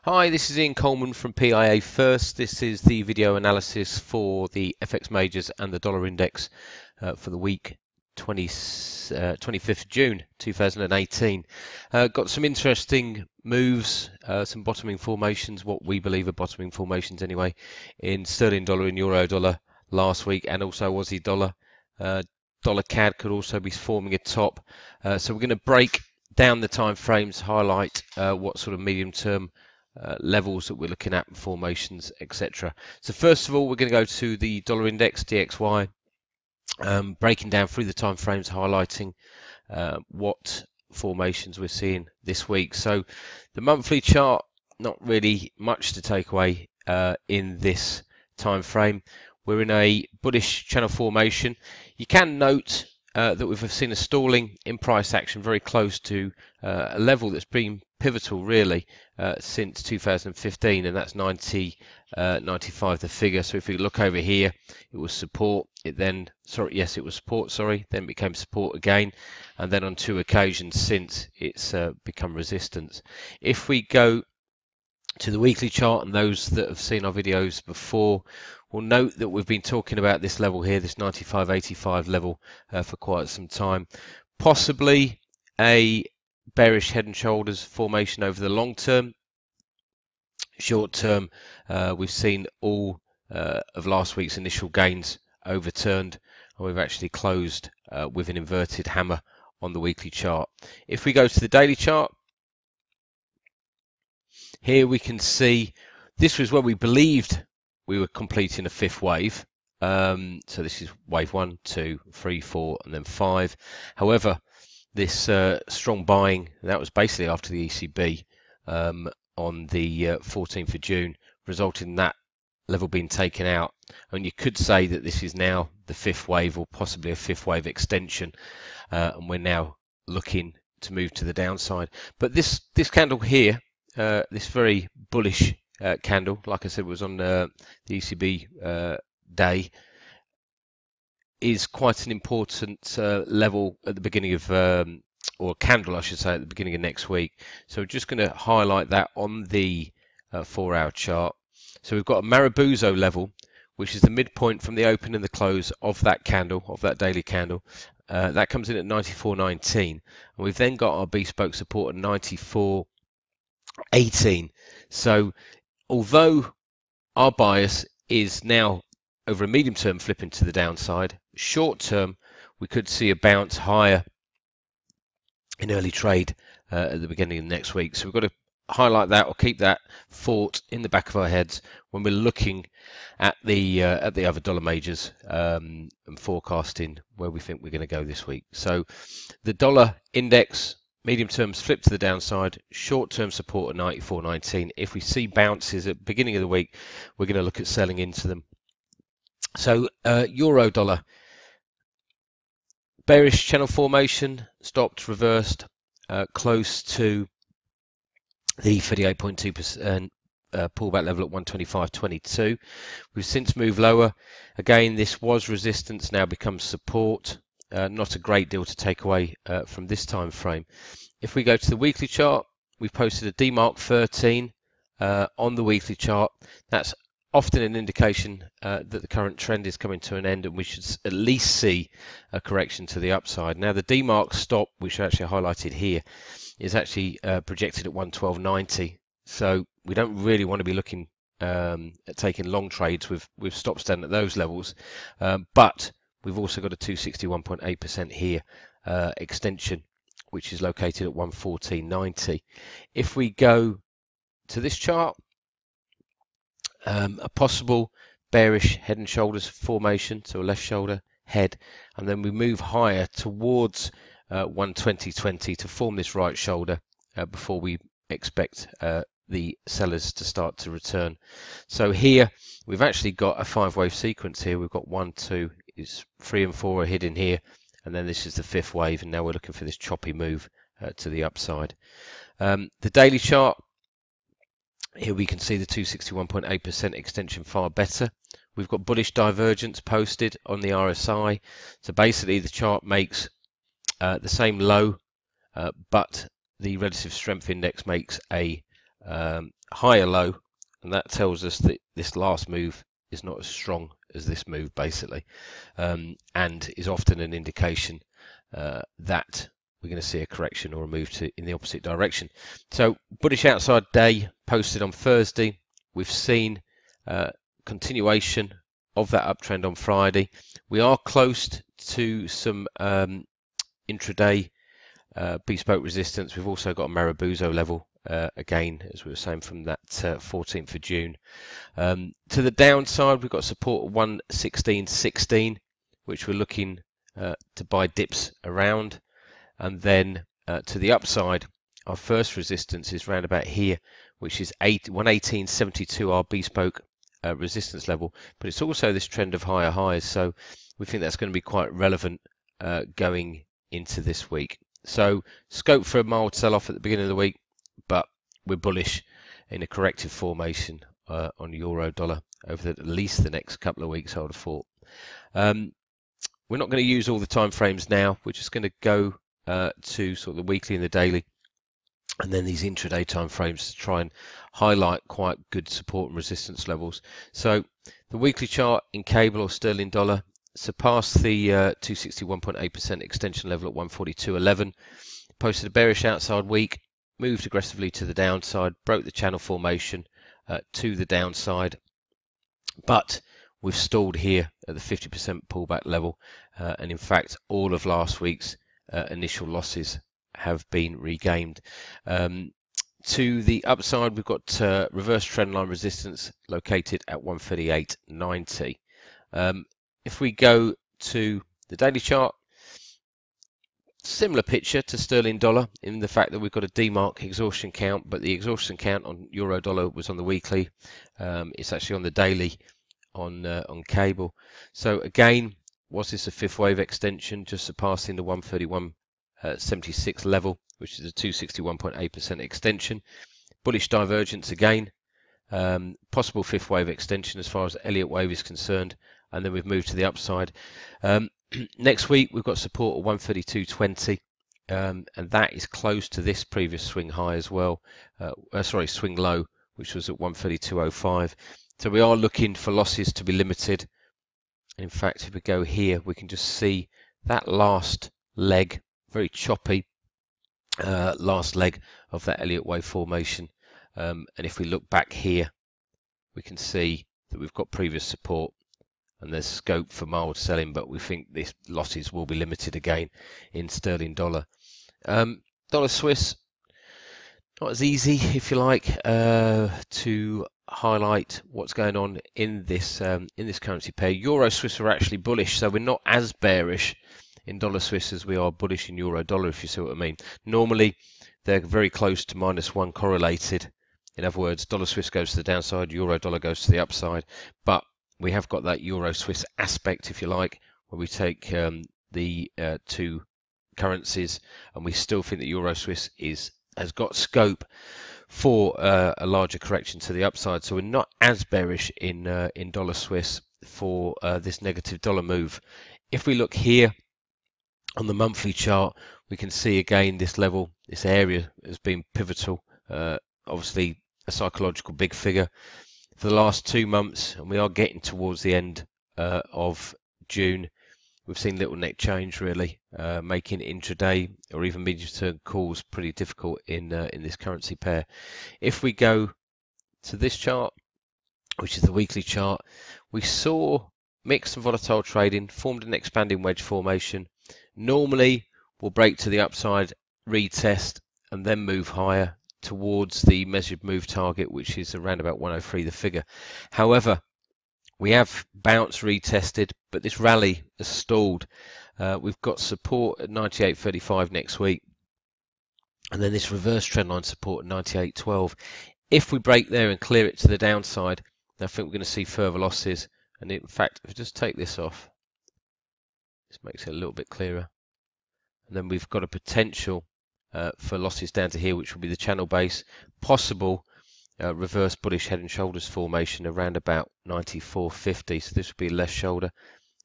Hi, this is Ian Coleman from PIA First. This is the video analysis for the FX majors and the dollar index for the week 25th June 2018. Got some interesting moves, some bottoming formations, what we believe are bottoming formations anyway, in sterling dollar and euro dollar last week, and also Aussie dollar. Dollar CAD could also be forming a top. So we're going to break down the time frames, highlight what sort of medium term levels that we're looking at, formations, etc. So first of all, we're going to go to the dollar index DXY, breaking down through the time frames, highlighting what formations we're seeing this week. So the monthly chart, not really much to take away in this time frame. We're in a bullish channel formation. You can note that we've seen a stalling in price action very close to a level that's been pivotal really since 2015, and that's 95 the figure. So if we look over here, it was support, it then then became support again, and then on two occasions since it's become resistance. If we go to the weekly chart, and those that have seen our videos before will note that we've been talking about this level here, this 95.85 level, for quite some time. Possibly a bearish head and shoulders formation over the long term. Short term, we've seen all of last week's initial gains overturned, and we've actually closed with an inverted hammer on the weekly chart. If we go to the daily chart, here we can see this was where we believed we were completing a fifth wave. So this is wave 1, 2, 3, 4, and then 5. However, this strong buying, that was basically after the ECB on the 14th of June, resulted in that level being taken out. And you could say that this is now the fifth wave, or possibly a fifth wave extension, and we're now looking to move to the downside. But this candle here, this very bullish candle, like I said, was on the ECB day, is quite an important level at the beginning of, or candle I should say, at the beginning of next week. So we're just going to highlight that on the 4-hour chart. So we've got a Marubozu level, which is the midpoint from the open and the close of that candle, of that daily candle. That comes in at 94.19, and we've then got our bespoke support at 94.18. So although our bias is now over a medium term flipping to the downside, short term we could see a bounce higher in early trade at the beginning of next week. So we've got to highlight that, or keep that thought in the back of our heads when we're looking at the other dollar majors and forecasting where we think we're going to go this week. So the dollar index, medium terms flip to the downside, short term support at 94.19. If we see bounces at the beginning of the week, we're going to look at selling into them. So euro dollar, bearish channel formation, stopped, reversed, close to the 38.2% pullback level at 125.22. We've since moved lower. Again, this was resistance, now becomes support. Not a great deal to take away from this time frame. If we go to the weekly chart, we've posted a DMARC 13 on the weekly chart. That's often an indication that the current trend is coming to an end, and we should at least see a correction to the upside. Now the DMARC stop, which I actually highlighted here, is actually projected at 112.90. So we don't really want to be looking at taking long trades with stops down at those levels. But we've also got a 261.8% here extension, which is located at 114.90. If we go to this chart, a possible bearish head and shoulders formation, so a left shoulder head, and then we move higher towards 120.20 to form this right shoulder before we expect the sellers to start to return. So here we've actually got a 5-wave sequence here. We've got 1, 2, 3 and 4 are hidden here, and then this is the 5th wave, and now we're looking for this choppy move to the upside. The daily chart, here we can see the 261.8% extension far better. We've got bullish divergence posted on the RSI. So basically the chart makes the same low, but the relative strength index makes a higher low, and that tells us that this last move is not as strong as this move basically, and is often an indication that we're going to see a correction or a move in the opposite direction. So bullish outside day posted on Thursday. We've seen continuation of that uptrend on Friday. We are close to some intraday bespoke resistance. We've also got a Marabuzzo level again, as we were saying, from that 14th of June. To the downside, we've got support at 116.16, which we're looking to buy dips around. And then to the upside, our first resistance is round about here, which is 118.72, our bespoke resistance level. But it's also this trend of higher highs, so we think that's going to be quite relevant going into this week. So scope for a mild sell-off at the beginning of the week, but we're bullish in a corrective formation on euro dollar over at least the next couple of weeks, I would have thought. We're not going to use all the time frames now. We're just going to go to sort of the weekly and the daily, and then these intraday time frames to try and highlight quite good support and resistance levels. So the weekly chart in cable or sterling dollar surpassed the 261.8% extension level at 142.11, posted a bearish outside week, moved aggressively to the downside, broke the channel formation to the downside, but we've stalled here at the 50% pullback level, and in fact all of last week's initial losses have been regained. To the upside, we've got reverse trendline resistance located at 138.90. If we go to the daily chart, similar picture to sterling dollar in the fact that we've got a demark exhaustion count, but the exhaustion count on euro dollar was on the weekly. It's actually on the daily on cable. So again, was this a fifth wave extension, just surpassing the 131.76 level, which is a 261.8% extension? Bullish divergence again, possible fifth wave extension as far as Elliott wave is concerned, and then we've moved to the upside. Next week we've got support at 132.20, and that is close to this previous swing high as well. Swing low, which was at 132.05. So we are looking for losses to be limited. In fact, if we go here, we can just see that last leg, very choppy last leg of that Elliott wave formation. And if we look back here, we can see that we've got previous support and there's scope for mild selling, but we think these losses will be limited again in sterling dollar. Dollar Swiss, not as easy, if you like, to highlight what's going on in this currency pair. Euro Swiss are actually bullish, so we're not as bearish in dollar Swiss as we are bullish in euro dollar, if you see what I mean. Normally they're very close to -1 correlated. In other words, dollar Swiss goes to the downside, euro dollar goes to the upside, but we have got that euro Swiss aspect, if you like, where we take the two currencies, and we still think that euro Swiss has got scope for a larger correction to the upside. So we're not as bearish in dollar Swiss for this negative dollar move. If we look here on the monthly chart, we can see again this level, this area has been pivotal. Obviously a psychological big figure for the last 2 months, and we are getting towards the end of June. We've seen little net change really, making intraday or even medium-term calls pretty difficult in this currency pair. If we go to this chart, which is the weekly chart, we saw mixed and volatile trading, formed an expanding wedge formation. Normally we'll break to the upside, retest, and then move higher towards the measured move target, which is around about 103 the figure. However, we have bounced, retested, but this rally has stalled. We've got support at 98.35 next week, and then this reverse trendline support at 98.12. If we break there and clear it to the downside, I think we're going to see further losses. And in fact, if we just take this off, this makes it a little bit clearer. And then we've got a potential for losses down to here, which will be the channel base, possible reverse bullish head and shoulders formation around about 94.50. So this would be the left shoulder,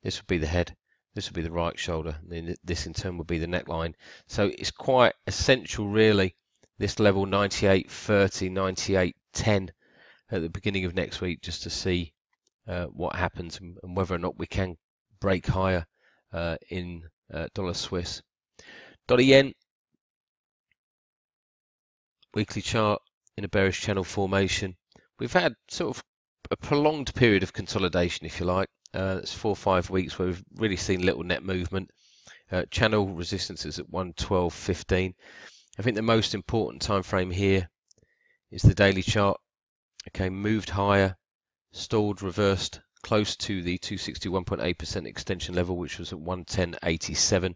this would be the head, this would be the right shoulder, and then this in turn would be the neckline. So it's quite essential really this level 98.30, 98.10 at the beginning of next week, just to see what happens and whether or not we can break higher in dollar Swiss. Dollar yen, weekly chart in a bearish channel formation. We've had sort of a prolonged period of consolidation, if you like. It's 4 or 5 weeks where we've really seen little net movement. Channel resistance is at 112.15. I think the most important time frame here is the daily chart. Okay, moved higher, stalled, reversed, close to the 261.8% extension level, which was at 110.87.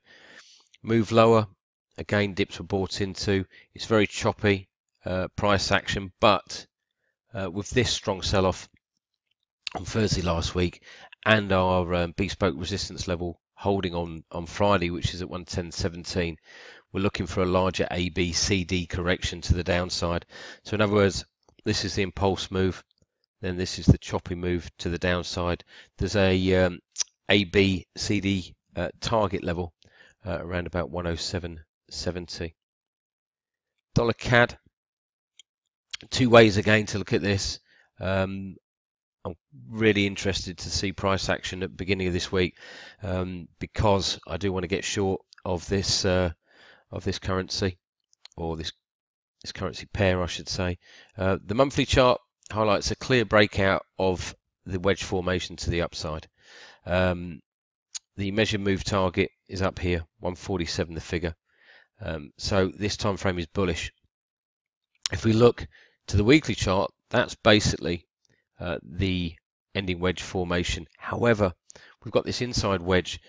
Move lower, again dips were bought into. It's very choppy price action, but with this strong sell-off on Thursday last week and our bespoke resistance level holding on Friday, which is at 110.17, we're looking for a larger ABCD correction to the downside. So in other words, this is the impulse move, then this is the choppy move to the downside. There's a ABCD target level around about 107.70. Dollar CAD, two ways again to look at this. I'm really interested to see price action at the beginning of this week because I do want to get short of this currency, or this currency pair, I should say. The monthly chart highlights a clear breakout of the wedge formation to the upside. The measured move target is up here, 147 the figure. So this time frame is bullish. If we look to the weekly chart, that's basically the ending wedge formation. However, we've got this inside wedge,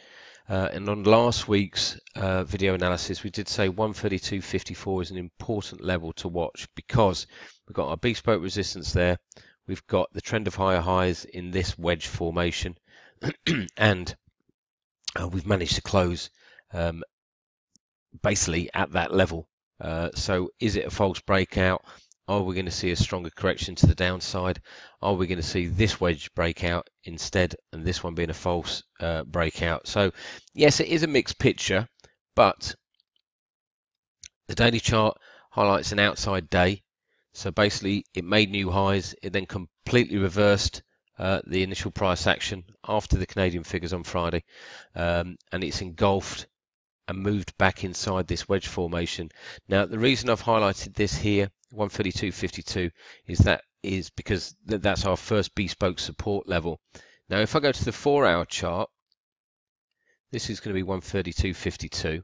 and on last week's video analysis, we did say 132.54 is an important level to watch because we've got our bespoke resistance there, we've got the trend of higher highs in this wedge formation, and we've managed to close basically at that level. So is it a false breakout? Are we going to see a stronger correction to the downside? Are we going to see this wedge breakout instead, and this one being a false breakout? So yes, it is a mixed picture, but the daily chart highlights an outside day. So basically it made new highs, it then completely reversed the initial price action after the Canadian figures on Friday, and it's engulfed and moved back inside this wedge formation. Now the reason I've highlighted this here, 132.52, is because that's our first bespoke support level. Now if I go to the 4-hour chart, this is going to be 132.52.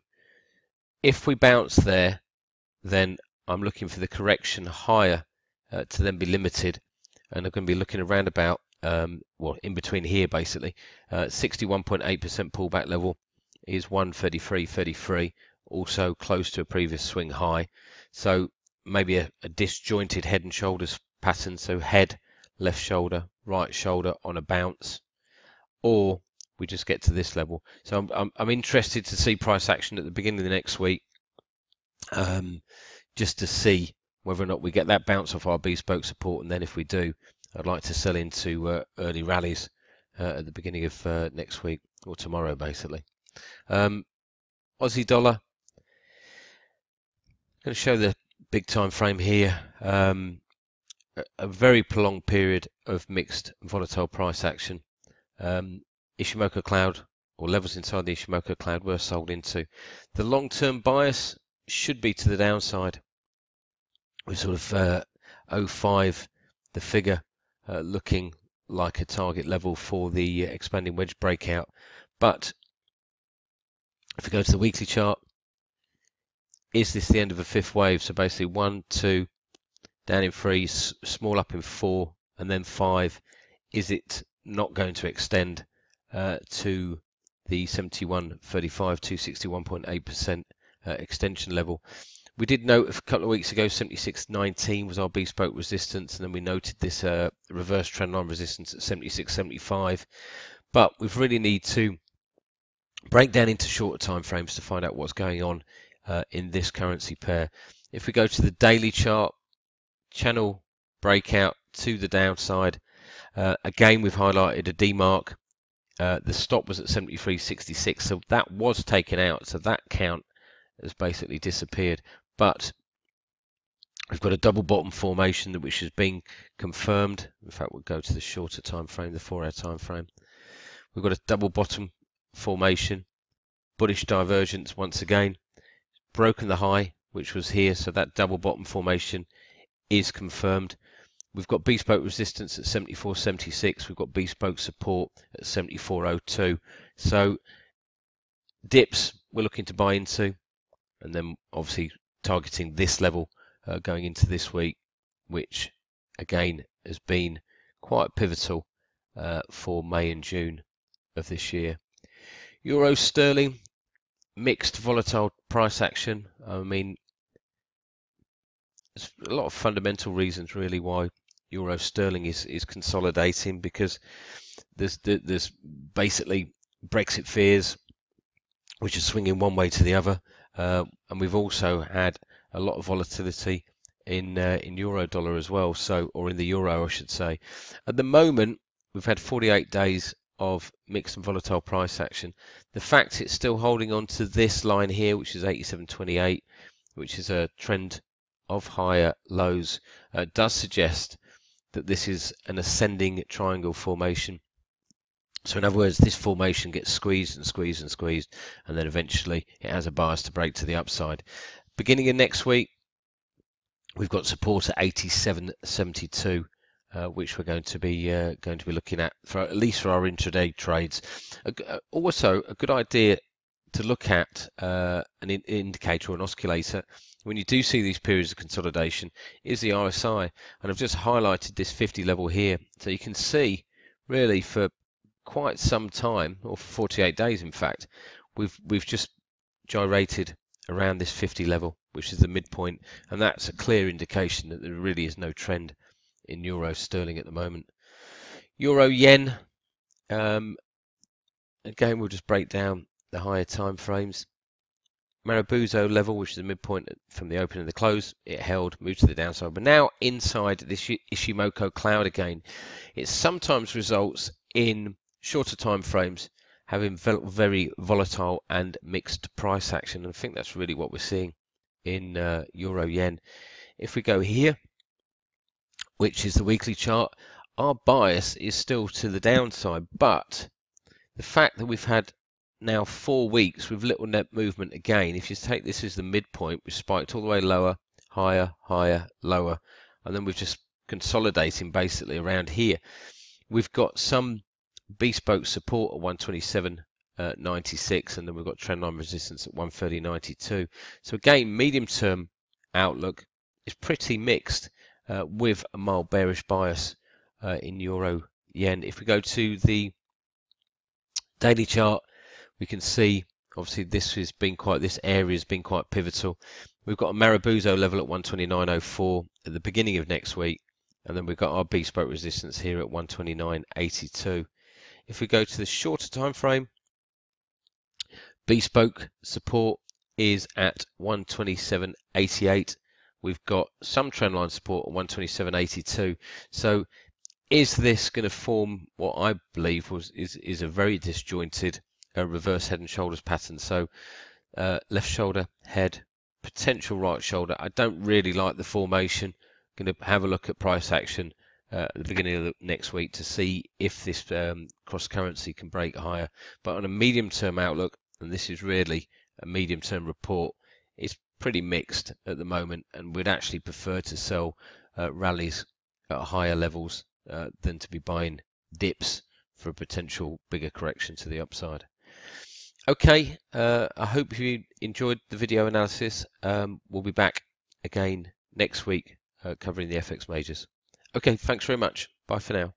If we bounce there, then I'm looking for the correction higher to then be limited, and I'm going to be looking around about well, in between here basically. 61.8% pullback level is 133.33, also close to a previous swing high. So maybe a disjointed head and shoulders pattern, so head, left shoulder, right shoulder on a bounce, or we just get to this level. So I'm interested to see price action at the beginning of the next week, just to see whether or not we get that bounce off our bespoke support, and then if we do, I'd like to sell into early rallies at the beginning of next week, or tomorrow basically. Aussie dollar, I'm going to show the big time frame here. A very prolonged period of mixed volatile price action. Ishimoku cloud, or levels inside the Ishimoku cloud, were sold into. The long-term bias should be to the downside. We're sort of 0.5 the figure, looking like a target level for the expanding wedge breakout. But if we go to the weekly chart, is this the end of a fifth wave? So basically 1, 2, down in 3, small up in 4, and then 5. Is it not going to extend to the 71.35, 261.8% extension level? We did note a couple of weeks ago 76.19 was our bespoke resistance, and then we noted this reverse trendline resistance at 76.75. But we really need to break down into shorter time frames to find out what's going on in this currency pair. If we go to the daily chart, channel breakout to the downside. Again, we've highlighted a D mark. The stop was at 73.66, so that was taken out, so that count has basically disappeared. But We've got a double bottom formation which has been confirmed. In fact, we'll go to the shorter time frame, the 4-hour time frame. We've got a double bottom formation, bullish divergence once again, broken the high which was here, so that double bottom formation is confirmed. We've got bespoke resistance at 74.76. We've got bespoke support at 74.02. So dips we're looking to buy into, and then obviously targeting this level going into this week, which again has been quite pivotal for May and June of this year. Euro sterling, mixed volatile price action. I mean, there's a lot of fundamental reasons really why Euro sterling is consolidating, because there's basically Brexit fears which are swinging one way to the other, and we've also had a lot of volatility in euro dollar as well, so, or in the euro I should say. At the moment we've had 48 days of mixed and volatile price action. The fact it's still holding on to this line here, which is 87.28, which is a trend of higher lows, does suggest that this is an ascending triangle formation. So in other words, this formation gets squeezed and squeezed and squeezed, and then eventually it has a bias to break to the upside. Beginning of next week, we've got support at 87.72, which we're going to be looking at for at least for our intraday trades. Also, a good idea to look at an indicator or an oscillator when you do see these periods of consolidation is the RSI, and I've just highlighted this 50 level here, so you can see really for quite some time, or for 48 days in fact, we've just gyrated around this 50 level, which is the midpoint, and that's a clear indication that there really is no trend in euro sterling at the moment. Euro yen, again we'll just break down the higher time frames. Marubozu level, which is the midpoint from the open and the close, it held, moved to the downside, but now inside this Ishimoku cloud again. It sometimes results in shorter time frames having very volatile and mixed price action, and I think that's really what we're seeing in euro yen. If we go here, which is the weekly chart, our bias is still to the downside, but the fact that we've had now 4 weeks with little net movement again, if you take this as the midpoint, we spiked all the way lower, higher, higher, lower, and then we're just consolidating basically around here. We've got some bespoke support at 127.96, and then we've got trendline resistance at 130.92. So again, medium term outlook is pretty mixed with a mild bearish bias in euro yen. If we go to the daily chart, we can see obviously this area has been quite pivotal. We've got a Marubozu level at 129.04 at the beginning of next week, and then we've got our bespoke resistance here at 129.82. If we go to the shorter time frame, bespoke support is at 127.88. We've got some trendline support at 127.82. So is this going to form what I believe is a very disjointed reverse head and shoulders pattern? So left shoulder, head, potential right shoulder. I don't really like the formation. Going to have a look at price action at the beginning of the next week to see if this cross currency can break higher. But on a medium term outlook, and this is really a medium term report, it's pretty mixed at the moment, and we'd actually prefer to sell rallies at higher levels than to be buying dips for a potential bigger correction to the upside. Okay, I hope you enjoyed the video analysis. We'll be back again next week covering the FX majors. Okay, thanks very much. Bye for now.